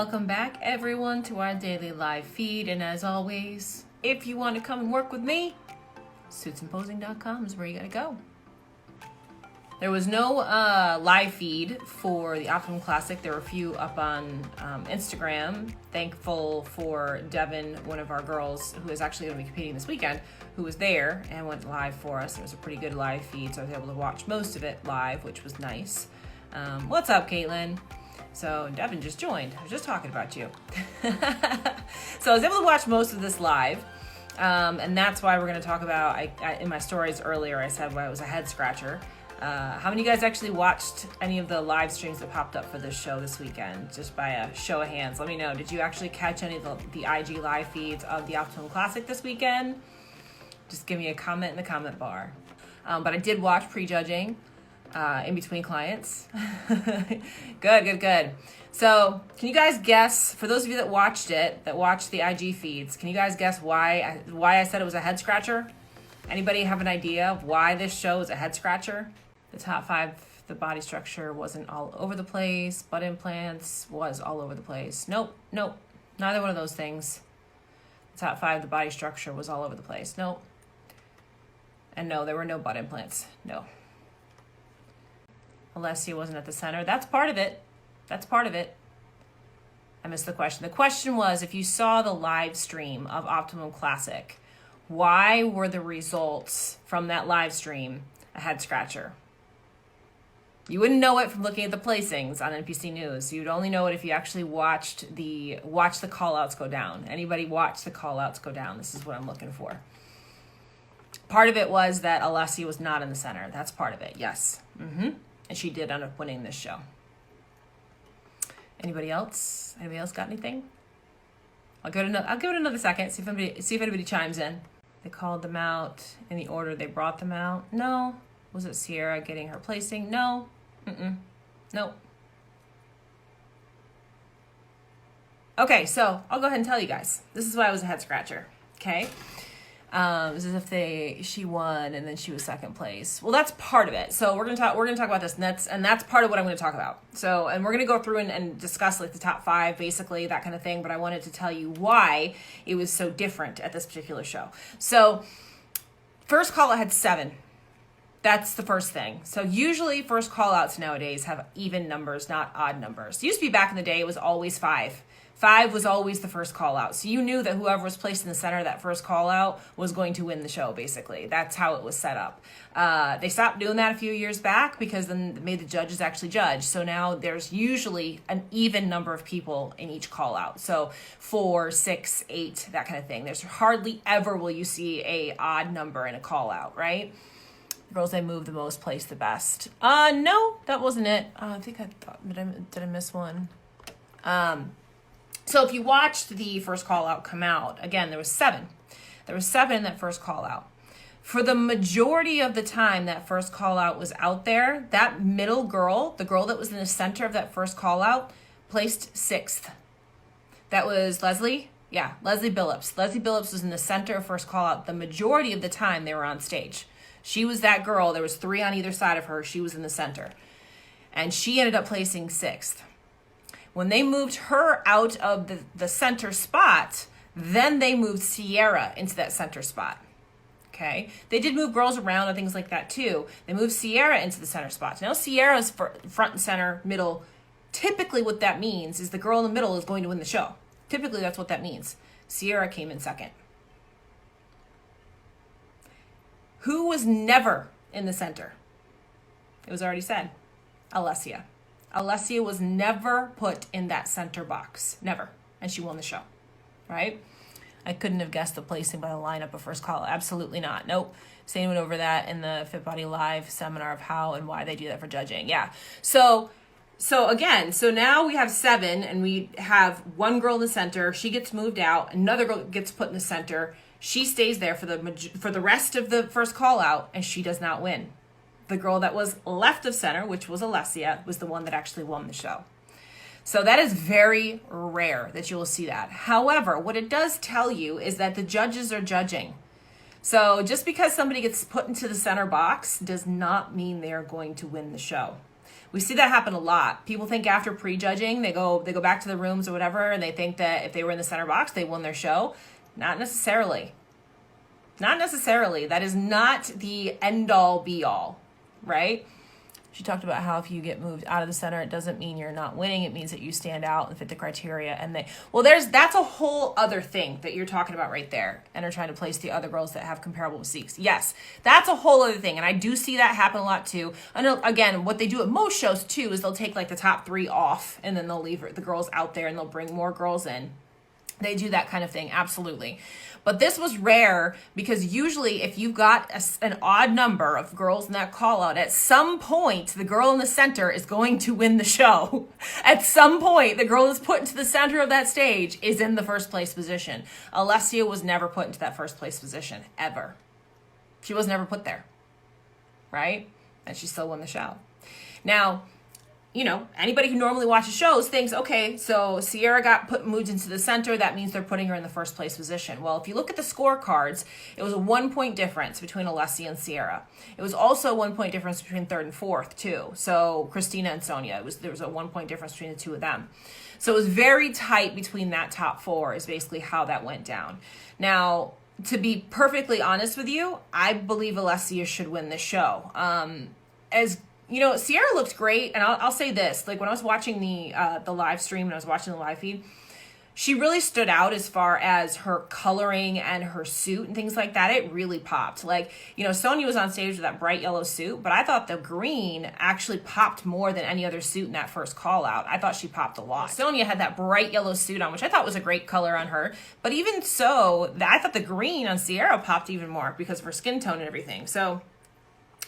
Welcome back, everyone, to our daily live feed. And as always, if you want to come and work with me, suitsandposing.com is where you gotta go. There was no live feed for the Optimum Classic. There were a few up on Instagram. Thankful for Devin, one of our girls, who is actually going to be competing this weekend, who was there and went live for us. It was a pretty good live feed, so I was able to watch most of it live, which was nice. What's up, Caitlin? So Devin just joined. I was just talking about you. So I was able to watch most of this live. And that's why we're going to talk about, in my stories earlier, I said why it was a head scratcher. How many of you guys actually watched any of the live streams that popped up for this show this weekend? Just by a show of hands, let me know. Did you actually catch any of the IG live feeds of the Optimum Classic this weekend? Just give me a comment in the comment bar. But I did watch prejudging in between clients. Good. So can you guys guess, for those of you that watched it, that watched the IG feeds, can you guys guess why I said it was a head scratcher? Anybody have an idea of why this show is a head scratcher? The top 5, the body structure wasn't all over the place. Butt implants was all over the place. Nope. Neither one of those things. The top 5, the body structure was all over the place. Nope. And no, there were no butt implants. No. Alessia wasn't at the center. That's part of it. I missed the question. The question was, if you saw the live stream of Optimum Classic, why were the results from that live stream a head scratcher? You wouldn't know it from looking at the placings on NPC News. You'd only know it if you actually watched the callouts go down. Anybody watch the callouts go down? This is what I'm looking for. Part of it was that Alessia was not in the center. That's part of it, yes. And she did end up winning this show. Anybody else? Anybody else got anything? I'll give it another second. See if anybody chimes in. They called them out in the order they brought them out. No. Was it Sierra getting her placing? No. Nope. Okay, so I'll go ahead and tell you guys. This is why I was a head scratcher. Okay. As if she won and then she was second place. Well, that's part of it. So we're gonna talk about this, and that's part of what I'm gonna talk about. So, and we're gonna go through and discuss like the top 5, basically that kind of thing. But I wanted to tell you why it was so different at this particular show. So, first call out had 7. That's the first thing. So usually first call outs nowadays have even numbers, not odd numbers. It used to be back in the day, it was always 5. 5 was always the first call out. So you knew that whoever was placed in the center of that first call out was going to win the show, basically. That's how it was set up. They stopped doing that a few years back because then it made the judges actually judge. So now there's usually an even number of people in each call out. So 4, 6, 8, that kind of thing. There's hardly ever will you see a odd number in a call out, right? Girls I moved the most placed the best. No, that wasn't it. I think I thought, did I miss one? So if you watched the first call out come out, again, there was 7. There was 7 in that first call out. For the majority of the time that first call out was out there, that middle girl, the girl that was in the center of that first call out, placed 6th. That was Leslie. Yeah, Leslie Billups. Leslie Billups was in the center of first call out. The majority of the time they were on stage. She was that girl. There was 3 on either side of her. She was in the center. And she ended up placing 6th. When they moved her out of the center spot, then they moved Sierra into that center spot. Okay? They did move girls around and things like that too. They moved Sierra into the center spot. Now Sierra's front and center, middle. Typically what that means is the girl in the middle is going to win the show. Typically that's what that means. Sierra came in second. Who was never in the center? It was already said. Alessia. Alessia was never put in that center box. Never. And she won the show. Right? I couldn't have guessed the placing by the lineup of first call. Absolutely not. Nope. Same went over that in the Fit Body Live seminar of how and why they do that for judging. Yeah. So again, so now we have 7 and we have one girl in the center. She gets moved out. Another girl gets put in the center. She stays there for the rest of the first call out, and she does not win. The girl that was left of center, which was Alessia, was the one that actually won the show. So that is very rare that you will see that. However, what it does tell you is that the judges are judging. So just because somebody gets put into the center box does not mean they are going to win the show. We see that happen a lot. People think after prejudging, they go back to the rooms or whatever, and they think that if they were in the center box, they won their show. Not necessarily. Not necessarily. That is not the end all be all, right? She talked about how if you get moved out of the center, it doesn't mean you're not winning. It means that you stand out and fit the criteria. And that's a whole other thing that you're talking about right there, and are trying to place the other girls that have comparable physiques. Yes, that's a whole other thing. And I do see that happen a lot too. I know, again, what they do at most shows too is they'll take like the top 3 off, and then they'll leave the girls out there, and they'll bring more girls in. They do that kind of thing, absolutely. But this was rare because usually if you've got an odd number of girls in that call out, at some point, the girl in the center is going to win the show. At some point, the girl that's put into the center of that stage is in the first place position. Alessia was never put into that first place position, ever. She was never put there, right? And she still won the show. Now, you know, anybody who normally watches shows thinks, okay, so Sierra got moved into the center. That means they're putting her in the first place position. Well, if you look at the scorecards, it was a 1 point difference between Alessia and Sierra. It was also a 1 point difference between third and fourth too. So Christina and Sonia, there was a 1 point difference between the two of them. So it was very tight between that top 4 is basically how that went down. Now, to be perfectly honest with you, I believe Alessia should win this show. You know, Sierra looked great, and I'll say this, like when I was watching the live stream and I was watching the live feed, she really stood out as far as her coloring and her suit and things like that. It really popped. Like, you know, Sonia was on stage with that bright yellow suit, but I thought the green actually popped more than any other suit in that first call out. I thought she popped a lot. Sonia had that bright yellow suit on, which I thought was a great color on her. But even so, I thought the green on Sierra popped even more because of her skin tone and everything. So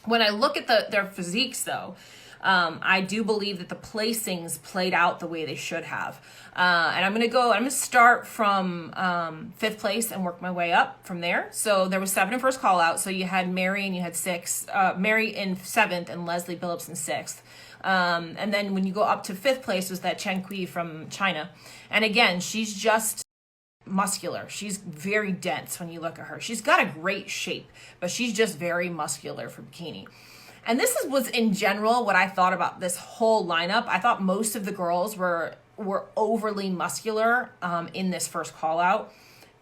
when I look at their physiques, though, I do believe that the placings played out the way they should have. And I'm going to start from 5th place and work my way up from there. So there was 7 in first call out. So you had Mary and you had 6, Mary in 7th and Leslie Billups in 6th. And then when you go up to 5th place was that Chen Kui from China. And again, she's just muscular. She's very dense when you look at her. She's got a great shape, but she's just very muscular for bikini. And this was in general what I thought about this whole lineup. I thought most of the girls were overly muscular in this first call out.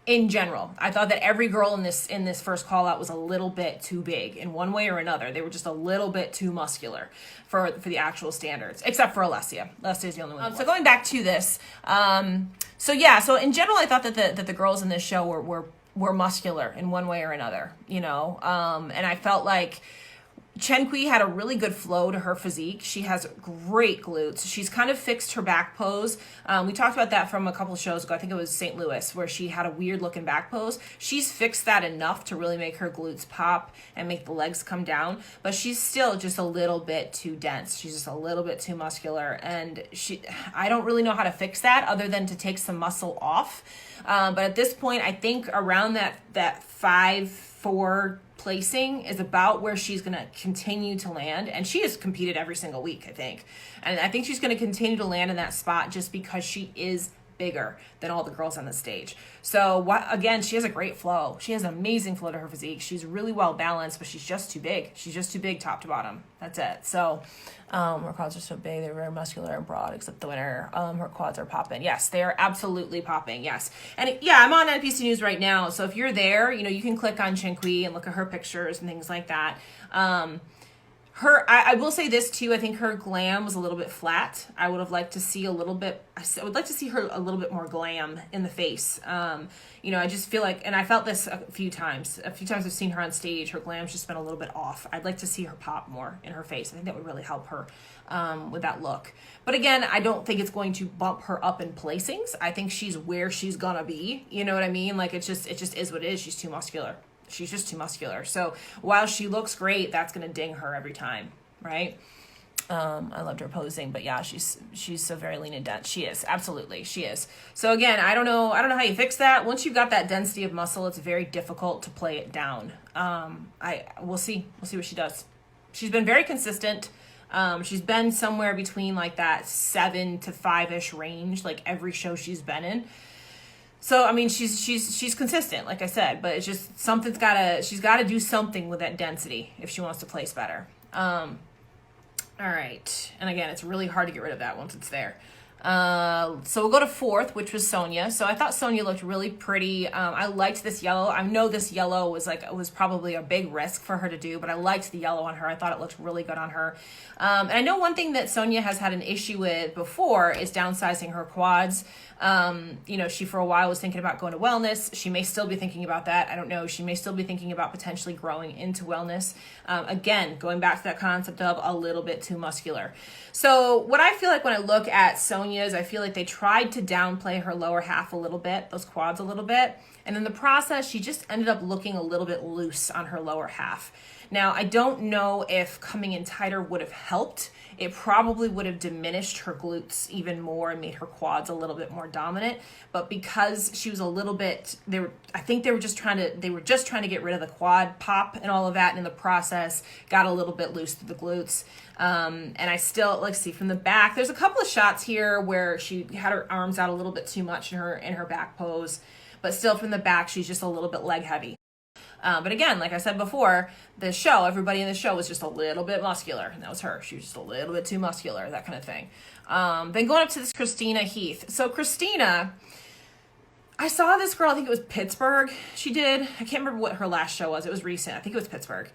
In general, I thought that every girl in this first call out was a little bit too big in one way or another. They were just a little bit too muscular for the actual standards, except for Alessia. Alessia's the only one. So going back to this, so in general, I thought that the girls in this show were muscular in one way or another, you know, and I felt like Chen Kui had a really good flow to her physique. She has great glutes. She's kind of fixed her back pose. We talked about that from a couple of shows ago. I think it was St. Louis, where she had a weird looking back pose. She's fixed that enough to really make her glutes pop and make the legs come down. But she's still just a little bit too dense. She's just a little bit too muscular. And I don't really know how to fix that other than to take some muscle off. But at this point, I think around that 5-4 placing is about where she's going to continue to land. And she has competed every single week, I think. And I think she's going to continue to land in that spot just because she is bigger than all the girls on the stage. So again, she has a great flow. She has an amazing flow to her physique. She's really well balanced, but she's just too big. She's just too big top to bottom. That's it. So her quads are so big. They're very muscular and broad, except the winner. Her quads are popping. Yes, they are absolutely popping. Yes. And yeah, I'm on NPC News right now. So if you're there, you know, you can click on Chen Kui and look at her pictures and things like that. I will say this too. I think her glam was a little bit flat. I would have liked to see I would like to see her a little bit more glam in the face. You know, I just feel like, and I felt this a few times I've seen her on stage, her glam's just been a little bit off. I'd like to see her pop more in her face. I think that would really help her with that look. But again, I don't think it's going to bump her up in placings. I think she's where she's gonna be. You know what I mean? Like it just is what it is. She's too muscular. She's just too muscular. So while she looks great, that's going to ding her every time, right? I loved her posing, but yeah, she's so very lean and dense. She is. Absolutely. She is. So again, I don't know how you fix that. Once you've got that density of muscle, it's very difficult to play it down. We'll see what she does. She's been very consistent. She's been somewhere between like that 7 to 5-ish range, like every show she's been in. So, I mean, she's consistent, like I said, but it's just she's got to do something with that density if she wants to place better. All right. And again, it's really hard to get rid of that once it's there. So we'll go to fourth, which was Sonia. So I thought Sonia looked really pretty. I liked this yellow. I know this yellow was probably a big risk for her to do, but I liked the yellow on her. I thought it looked really good on her. And I know one thing that Sonia has had an issue with before is downsizing her quads. She for a while was thinking about going to wellness. She may still be thinking about that. I don't know. She may still be thinking about potentially growing into wellness. Again, going back to that concept of a little bit too muscular. So what I feel like when I look at Sonia's, I feel like they tried to downplay her lower half a little bit, those quads a little bit. And in the process, she just ended up looking a little bit loose on her lower half. Now, I don't know if coming in tighter would have helped. It probably would have diminished her glutes even more and made her quads a little bit more dominant. But because she was a little bit, I think they were just trying to get rid of the quad pop and all of that, and in the process got a little bit loose to the glutes. And I still, let's see, from the back, there's a couple of shots here where she had her arms out a little bit too much in her back pose, but still from the back, she's just a little bit leg heavy. But again, like I said before, everybody in the show was just a little bit muscular, and that was her. She was just a little bit too muscular, that kind of thing. Then going up to this Christina Heath. So Christina, I saw this girl, I think it was Pittsburgh she did. I can't remember what her last show was. It was recent. I think it was Pittsburgh.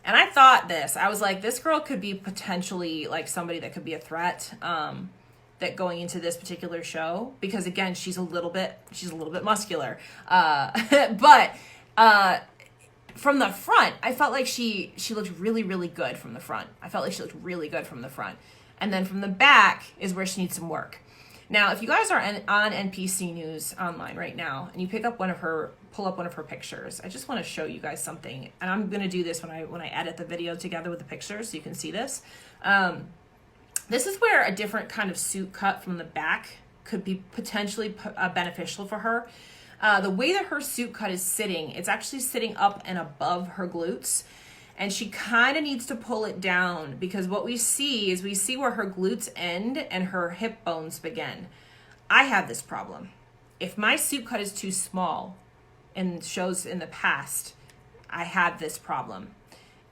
And I thought I was like, this girl could be potentially like somebody that could be a threat, that going into this particular show, because again, she's a little bit muscular. But from the front, I felt like she looked really, really good from the front. And then from the back is where she needs some work. Now, if you guys are on NPC News Online right now, and you pull up one of her pictures, I just want to show you guys something. And I'm going to do this when I edit the video together with the pictures so you can see this. This is where a different kind of suit cut from the back could be potentially beneficial for her. The way that her suit cut is sitting, it's actually sitting up and above her glutes. And she kind of needs to pull it down, because what we see where her glutes end and her hip bones begin. I have this problem. If my suit cut is too small, and shows in the past, I had this problem.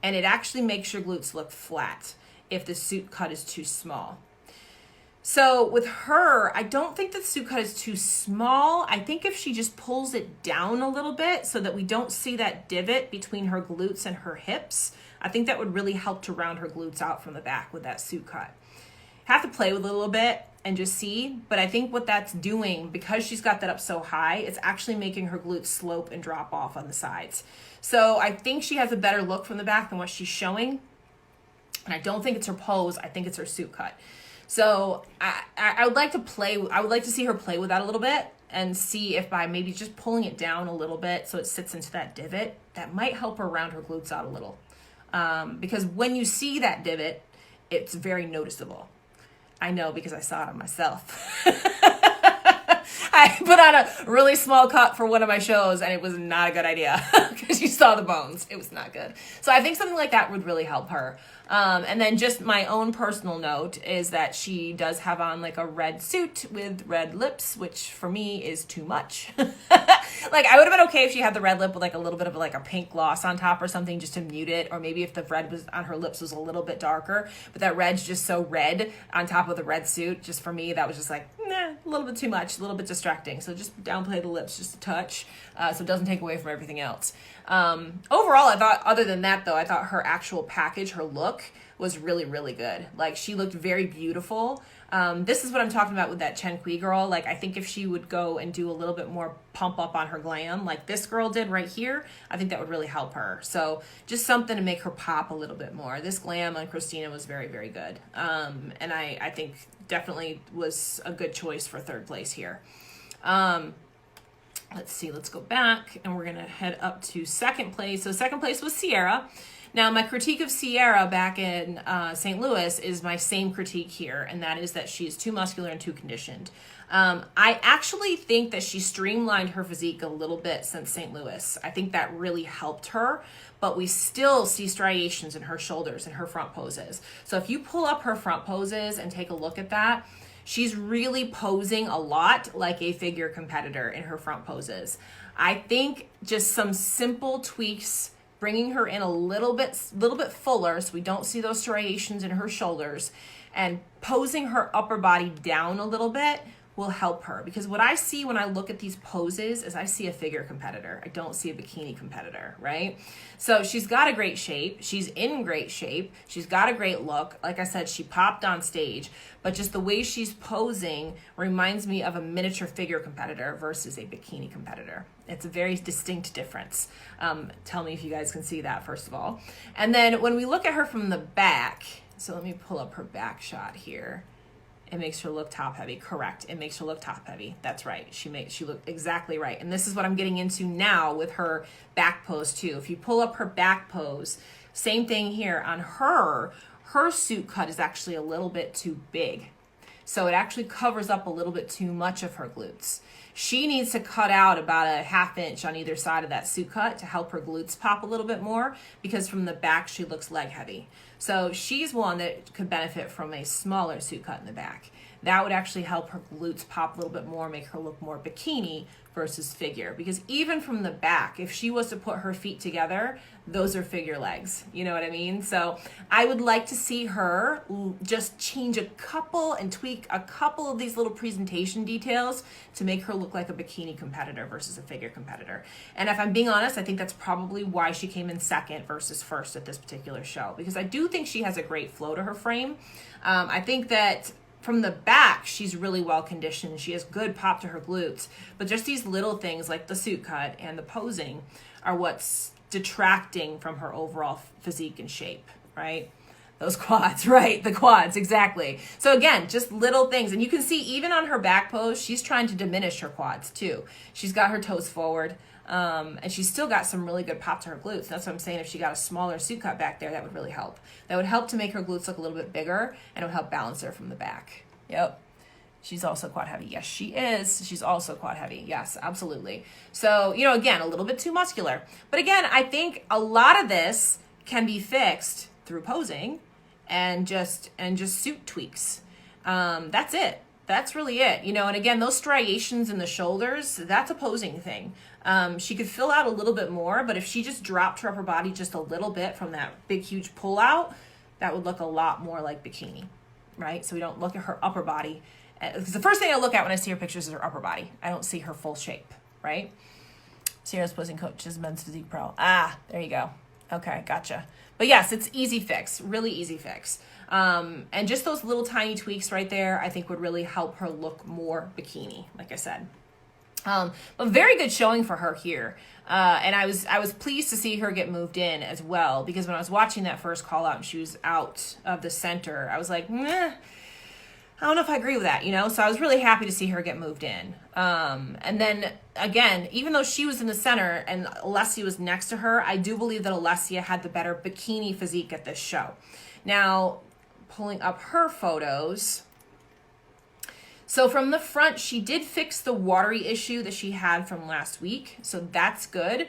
And it actually makes your glutes look flat if the suit cut is too small. So with her, I don't think the suit cut is too small. I think if she just pulls it down a little bit so that we don't see that divot between her glutes and her hips, I think that would really help to round her glutes out from the back with that suit cut. Have to play with it a little bit and just see, but I think what that's doing, because she's got that up so high, it's actually making her glutes slope and drop off on the sides. So I think she has a better look from the back than what she's showing. And I don't think it's her pose, I think it's her suit cut. So I would like to see her play with that a little bit and see if by maybe just pulling it down a little bit so it sits into that divot, that might help her round her glutes out a little. Because when you see that divot, it's very noticeable. I know, because I saw it on myself. I put on a really small cut for one of my shows, and it was not a good idea because you saw the bones. It was not good. So I think something like that would really help her. And then just my own personal note is that she does have on like a red suit with red lips, which for me is too much. Like, I would have been okay if she had the red lip with like a little bit of like a pink gloss on top or something just to mute it. Or maybe if the red was on her lips was a little bit darker, but that red's just so red on top of the red suit. Just for me, that was just like, nah, a little bit too much, a little bit distracting. So just downplay the lips just a touch, so it doesn't take away from everything else. Overall, I thought, other than that though, I thought her actual package, her look was really, really good. Like, she looked very beautiful. This is what I'm talking about with that Chen Kui girl. Like, I think if she would go and do a little bit more pump up on her glam, like this girl did right here, I think that would really help her. So just something to make her pop a little bit more. This glam on Christina was very, very good. And I think definitely was a good choice for third place here. Let's see, let's go back and we're gonna head up to second place. So second place was Sierra. Now, my critique of Sierra back in St. Louis is my same critique here, and that is that she's too muscular and too conditioned. I actually think that she streamlined her physique a little bit since St. Louis. I think that really helped her, but we still see striations in her shoulders and her front poses. So if you pull up her front poses and take a look at that, she's really posing a lot like a figure competitor in her front poses. I think just some simple tweaks bringing her in a little bit fuller so we don't see those striations in her shoulders, and posing her upper body down a little bit will help her. Because what I see when I look at these poses is I see a figure competitor. I don't see a bikini competitor, right? So she's got a great shape. She's in great shape. She's got a great look. Like I said, she popped on stage, but just the way she's posing reminds me of a miniature figure competitor versus a bikini competitor. It's a very distinct difference. Tell me if you guys can see that, first of all. And then when we look at her from the back, so let me pull up her back shot here. It makes her look top heavy. Correct. It makes her look top heavy. That's right. She look exactly right. And this is what I'm getting into now with her back pose too. If you pull up her back pose, same thing here on her suit cut is actually a little bit too big. So it actually covers up a little bit too much of her glutes. She needs to cut out about a 1/2 inch on either side of that suit cut to help her glutes pop a little bit more, because from the back she looks leg heavy. So she's one that could benefit from a smaller suit cut in the back. That would actually help her glutes pop a little bit more, make her look more bikini versus figure. Because even from the back, if she was to put her feet together, those are figure legs. You know what I mean? So I would like to see her just change a couple and tweak a couple of these little presentation details to make her look like a bikini competitor versus a figure competitor. And if I'm being honest, I think that's probably why she came in second versus first at this particular show, because I do think she has a great flow to her frame. I think that from the back, she's really well conditioned. She has good pop to her glutes, but just these little things like the suit cut and the posing are what's detracting from her overall physique and shape, right? Those quads, right? The quads, exactly. So again, just little things. And you can see even on her back pose, she's trying to diminish her quads too. She's got her toes forward, and she's still got some really good pop to her glutes. That's what I'm saying. If she got a smaller suit cut back there, that would really help. That would help to make her glutes look a little bit bigger, and it would help balance her from the back. Yep. She's also quad heavy. Yes, she is. She's also quad heavy. Yes, absolutely. So, you know, again, a little bit too muscular. But again, I think a lot of this can be fixed through posing and just suit tweaks. That's it. That's really it. You know, and again, those striations in the shoulders, that's a posing thing. She could fill out a little bit more, but if she just dropped her upper body just a little bit from that big, huge pull out, that would look a lot more like bikini, right? So we don't look at her upper body. Because the first thing I look at when I see her pictures is her upper body. I don't see her full shape, right? Sierra's posing coach is Men's Physique Pro. Ah, there you go. Okay, gotcha. But yes, it's easy fix, really easy fix. And just those little tiny tweaks right there, I think would really help her look more bikini, like I said. But very good showing for her here. And I was pleased to see her get moved in as well, because when I was watching that first call out and she was out of the center, I was like, meh, I don't know if I agree with that, you know? So I was really happy to see her get moved in. And then again, even though she was in the center and Alessia was next to her, I do believe that Alessia had the better bikini physique at this show. Now, pulling up her photos. So from the front, she did fix the watery issue that she had from last week. So that's good.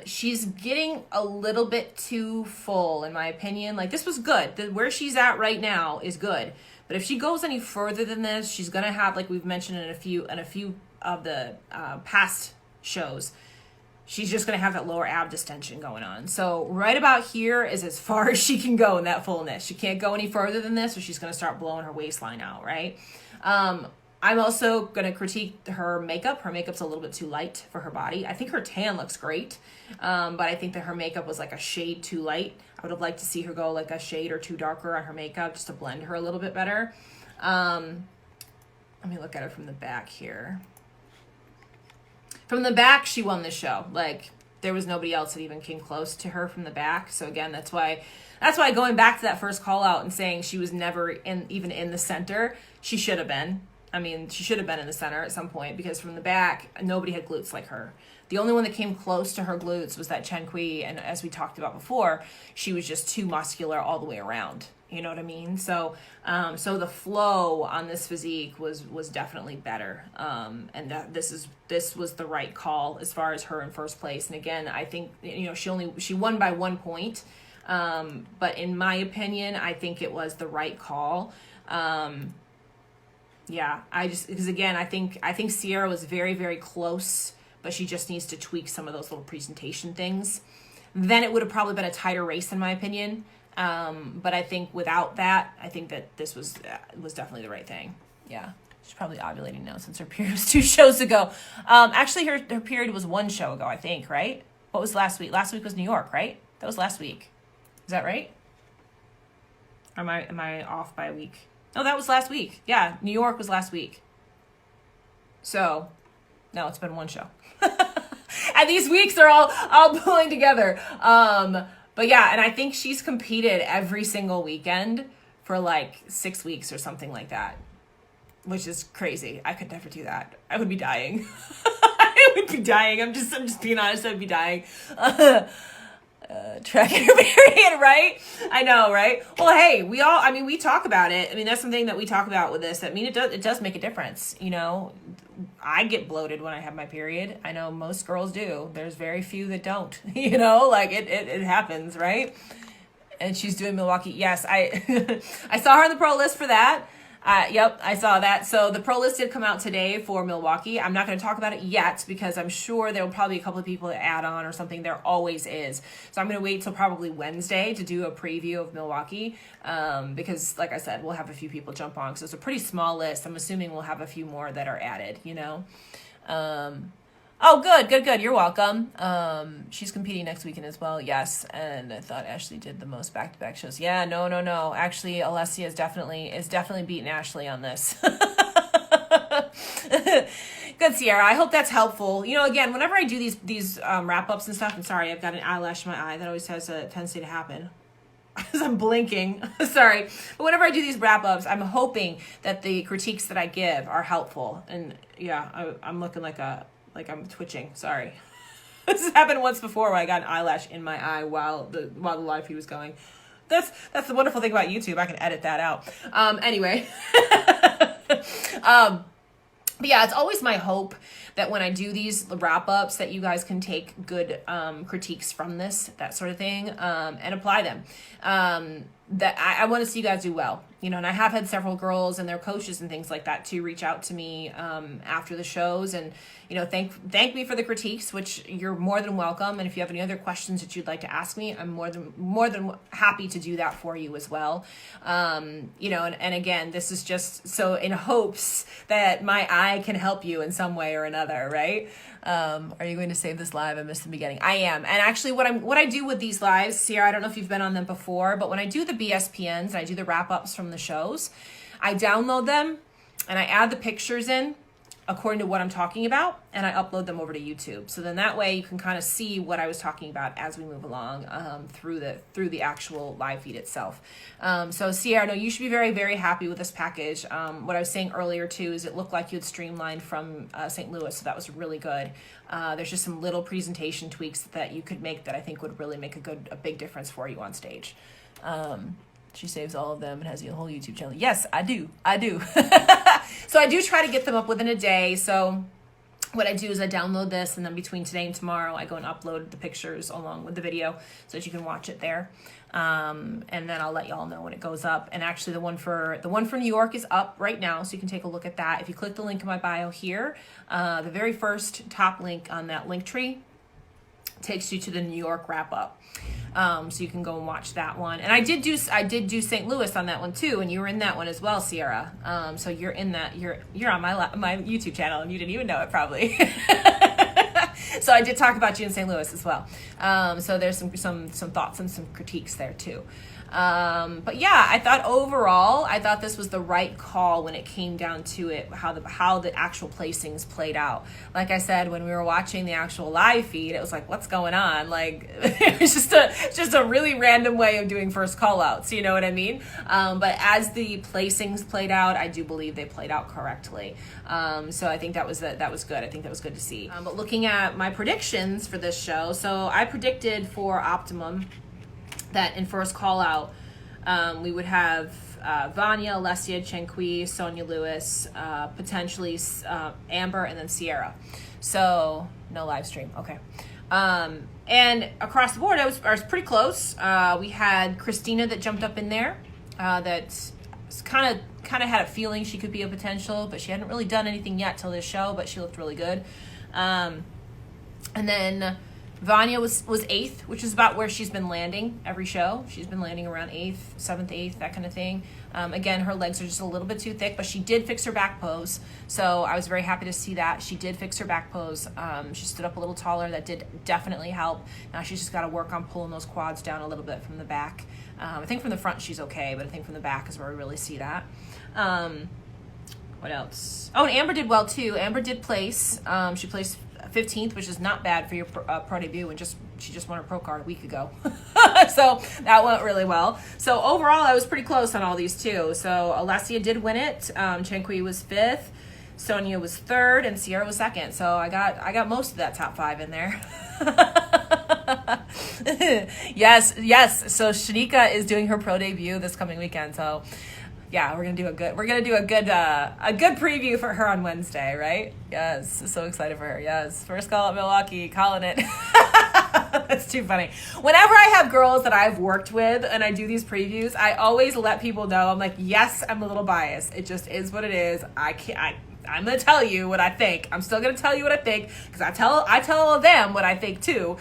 She's getting a little bit too full, in my opinion. Like, this was good. Where she's at right now is good. But if she goes any further than this, she's going to have, like we've mentioned in a few of the past shows, she's just going to have that lower ab distension going on. So right about here is as far as she can go in that fullness. She can't go any further than this, or she's going to start blowing her waistline out, right? I'm also going to critique her makeup. Her makeup's a little bit too light for her body. I think her tan looks great, but I think that her makeup was like a shade too light. I would have liked to see her go like a shade or two darker on her makeup just to blend her a little bit better. Let me look at her from the back here. From the back, she won this show. Like, there was nobody else that even came close to her from the back. So again, that's why going back to that first call out and saying she was never even in the center, she should have been. I mean, she should have been in the center at some point, because from the back, nobody had glutes like her. The only one that came close to her glutes was that Chen Kui, and as we talked about before, she was just too muscular all the way around. You know what I mean? So the flow on this physique was definitely better, and this was the right call as far as her in first place. And again, I think, you know, she won by 1 point, but in my opinion, I think it was the right call. Yeah, because again, I think Sierra was very, very close, but she just needs to tweak some of those little presentation things. then it would have probably been a tighter race in my opinion. But I think without that, I think that this was definitely the right thing. Yeah. She's probably ovulating now since her period was 2 shows ago. Actually, her period was 1 show ago, I think, right? What was last week? Last week was New York, right? That was last week. Is that right? Or am I off by a week? No, that was last week. Yeah, New York was last week. So, no, it's been 1 show. And these weeks are all pulling together. But yeah, and I think she's competed every single weekend for like 6 weeks or something like that. Which is crazy. I could never do that. I would be dying. I would be dying. I'm just being honest. I would be dying. Tracking your period, right? I know, right? Well, hey, we talk about it. I mean, that's something that we talk about with this. I mean, it does make a difference. You know, I get bloated when I have my period. I know most girls do. There's very few that don't, you know, like it happens, right? And she's doing Milwaukee. Yes, I saw her on the pro list for that. Yep, I saw that. So the pro list did come out today for Milwaukee. I'm not going to talk about it yet because I'm sure there will probably be a couple of people that add on or something. There always is. So I'm going to wait till probably Wednesday to do a preview of Milwaukee because, like I said, we'll have a few people jump on because it's a pretty small list. I'm assuming we'll have a few more that are added, you know. Oh, good. You're welcome. She's competing next weekend as well. Yes. And I thought Ashley did the most back-to-back shows. Yeah, no. Actually, Alessia is definitely beating Ashley on this. Good, Sierra. I hope that's helpful. You know, again, whenever I do these wrap-ups and stuff, I'm sorry, I've got an eyelash in my eye. That always has a tendency to happen. As I'm blinking. Sorry. But whenever I do these wrap-ups, I'm hoping that the critiques that I give are helpful. And yeah, I'm looking like I'm twitching. Sorry. This has happened once before where I got an eyelash in my eye while the live feed was going. That's the wonderful thing about YouTube. I can edit that out. Anyway. But yeah, it's always my hope that when I do these wrap-ups that you guys can take good critiques from this, that sort of thing, and apply them. That I want to see you guys do well, you know, and I have had several girls and their coaches and things like that to reach out to me after the shows and, you know, thank me for the critiques, which you're more than welcome. And if you have any other questions that you'd like to ask me, I'm more than happy to do that for you as well. You know, and again, this is just so in hopes that my eye can help you in some way or another, right? Are you going to save this live? I missed the beginning. I am. And actually what I do with these lives, Sierra, I don't know if you've been on them before, but when I do the BSPNs, I do the wrap-ups from the shows, I download them and I add the pictures in according to what I'm talking about, and I upload them over to YouTube. So then that way you can kind of see what I was talking about as we move along through the actual live feed itself. So Sierra, no, you should be very, very happy with this package. What I was saying earlier too is it looked like you had streamlined from St. Louis, so that was really good. There's just some little presentation tweaks that you could make that I think would really make a big difference for you on stage. She saves all of them and has the whole YouTube channel. Yes, I do. So I do try to get them up within a day. So what I do is I download this, and then between today and tomorrow, I go and upload the pictures along with the video so that you can watch it there. And then I'll let y'all know when it goes up. And actually the one for New York is up right now, so you can take a look at that. If you click the link in my bio here, the very first top link on that link tree takes you to the New York wrap up. So you can go and watch that one. And I did do St. Louis on that one too, and you were in that one as well, Sierra. So you're in that, you're on my YouTube channel, and you didn't even know it probably. So I did talk about you in St. Louis as well. So there's some thoughts and some critiques there too. But yeah, I thought this was the right call when it came down to it, how the actual placings played out. Like I said, when we were watching the actual live feed, it was like, what's going on? Like, it was just a really random way of doing first call outs, you know what I mean? But as the placings played out, I do believe they played out correctly. So I think that was good. I think that was good to see. But looking at my predictions for this show, so I predicted for Optimum that in first call out, we would have Vanya, Alessia, Chenqui, Sonia Lewis, potentially Amber, and then Sierra. So no live stream. Okay. And across the board, I was pretty close. We had Christina that jumped up in there. That kind of had a feeling she could be a potential, but she hadn't really done anything yet till this show. But she looked really good. And then Vanya was 8th, which is about where she's been landing every show. She's been landing around 8th, 7th, 8th, that kind of thing. Again, her legs are just a little bit too thick, but she did fix her back pose. So I was very happy to see that. She did fix her back pose. She stood up a little taller. That did definitely help. Now she's just got to work on pulling those quads down a little bit from the back. I think from the front she's okay, but I think from the back is where we really see that. What else? Oh, and Amber did well too. Amber did place. She placed 15th, which is not bad for your pro debut, and she just won her pro card a week ago. So that went really well. So overall, I was pretty close on all these too. So Alessia did win it. Chenqui was 5th. Sonia was 3rd, and Sierra was 2nd. So I got most of that top 5 in there. Yes. So Shanika is doing her pro debut this coming weekend. So yeah, we're gonna do a good preview for her on Wednesday, right? Yes, so excited for her. Yes, first call at Milwaukee, calling it. That's too funny. Whenever I have girls that I've worked with and I do these previews, I always let people know, I'm like, yes, I'm a little biased. It just is what it is. I'm going to tell you what I think. I'm still going to tell you what I think because I tell them what I think too.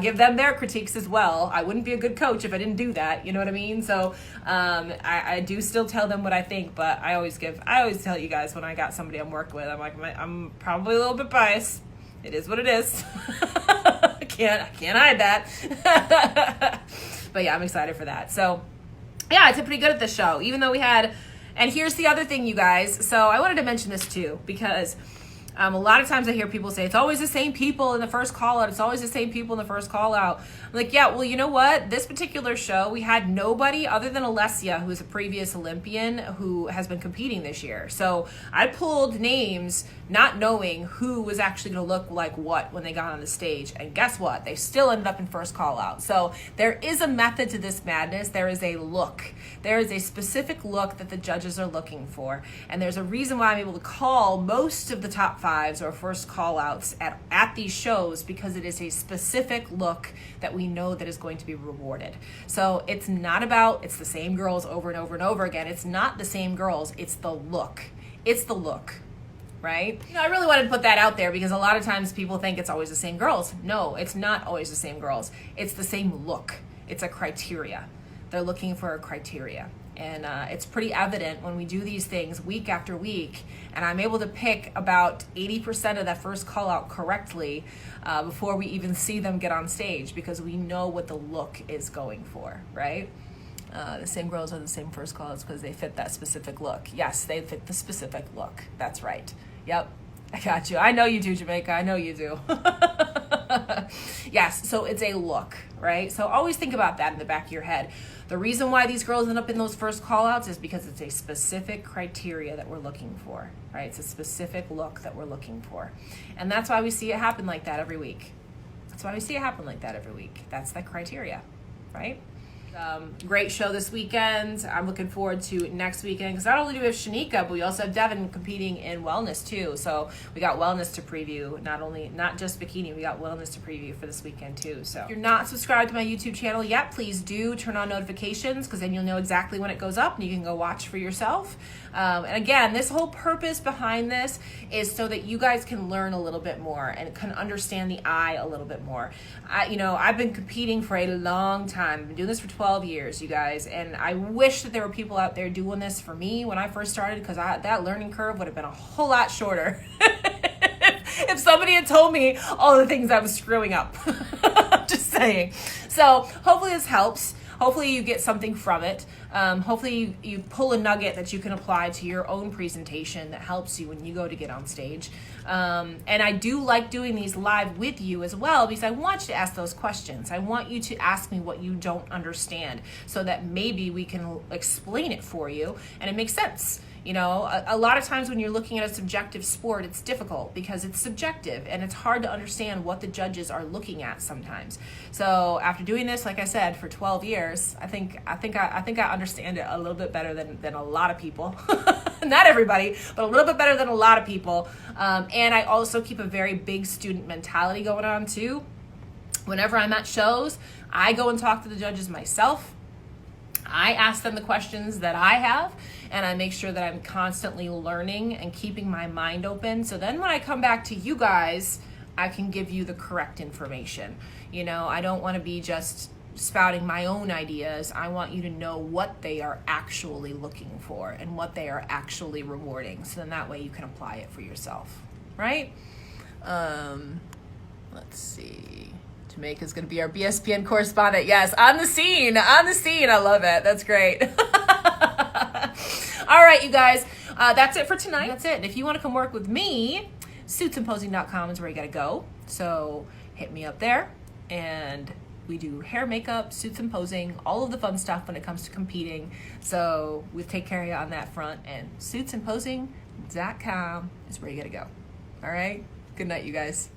Give them their critiques as well. I wouldn't be a good coach if I didn't do that. You know what I mean? So I do still tell them what I think, but I always tell you guys when I got somebody I'm working with, I'm like, I'm probably a little bit biased. It is what it is. I can't hide that. But yeah, I'm excited for that. So yeah, I did pretty good at this show, even though we had. And here's the other thing, you guys. So I wanted to mention this too, because a lot of times I hear people say, it's always the same people in the first call out. It's always the same people in the first call out. I'm like, yeah, well, you know what? This particular show, we had nobody other than Alessia, who's a previous Olympian who has been competing this year. So I pulled names not knowing who was actually going to look like what when they got on the stage. And guess what? They still ended up in first call out. So there is a method to this madness. There is a look. There is a specific look that the judges are looking for. And there's a reason why I'm able to call most of the top 5s or first call outs at these shows, because it is a specific look that we know that is going to be rewarded. So it's not about, it's the same girls over and over and over again. It's not the same girls. It's the look. It's the look. Right? You know, I really wanted to put that out there because a lot of times people think it's always the same girls. No, it's not always the same girls. It's the same look. It's a criteria. They're looking for a criteria. And it's pretty evident when we do these things week after week, and I'm able to pick about 80% of that first call out correctly before we even see them get on stage, because we know what the look is going for, right? The same girls are the same first call outs because they fit that specific look. Yes, they fit the specific look. That's right. Yep, I got you. I know you do, Jamaica. I know you do. Yes, so it's a look, right? So always think about that in the back of your head. The reason why these girls end up in those first call outs is because it's a specific criteria that we're looking for, right? It's a specific look that we're looking for. And that's why we see it happen like that every week. That's why we see it happen like that every week. That's the criteria, right? Great show this weekend. I'm looking forward to next weekend because not only do we have Shanika, but we also have Devin competing in wellness too. So we got wellness to preview, not just bikini, we got wellness to preview for this weekend too. So if you're not subscribed to my YouTube channel yet, please do turn on notifications, because then you'll know exactly when it goes up and you can go watch for yourself. And again, this whole purpose behind this is so that you guys can learn a little bit more and can understand the eye a little bit more. I've been competing for a long time. I've been doing this for 12 years, you guys, and I wish that there were people out there doing this for me when I first started, because that learning curve would have been a whole lot shorter if somebody had told me all the things I was screwing up. Just saying. So hopefully this helps. Hopefully you get something from it. Hopefully you pull a nugget that you can apply to your own presentation that helps you when you go to get on stage. And I do like doing these live with you as well, because I want you to ask those questions. I want you to ask me what you don't understand so that maybe we can explain it for you and it makes sense. You know, a lot of times when you're looking at a subjective sport, it's difficult because it's subjective and it's hard to understand what the judges are looking at sometimes. So after doing this, like I said, for 12 years, I think I understand it a little bit better than a lot of people. Not everybody, but a little bit better than a lot of people. And I also keep a very big student mentality going on too. Whenever I'm at shows, I go and talk to the judges myself. I ask them the questions that I have, and I make sure that I'm constantly learning and keeping my mind open. So then when I come back to you guys I can give you the correct information. You know, I don't want to be just spouting my own ideas. I want you to know what they are actually looking for and what they are actually rewarding. So then that way you can apply it for yourself, right? Let's see. Jamaica's going to be our BSPN correspondent. Yes, on the scene. I love it. That's great. All right, you guys. That's it for tonight. That's it. And if you want to come work with me, suitsandposing.com is where you got to go. So hit me up there. And we do hair, makeup, suits and posing, all of the fun stuff when it comes to competing. So we'll take care of you on that front. And suitsandposing.com is where you got to go. All right? Good night, you guys.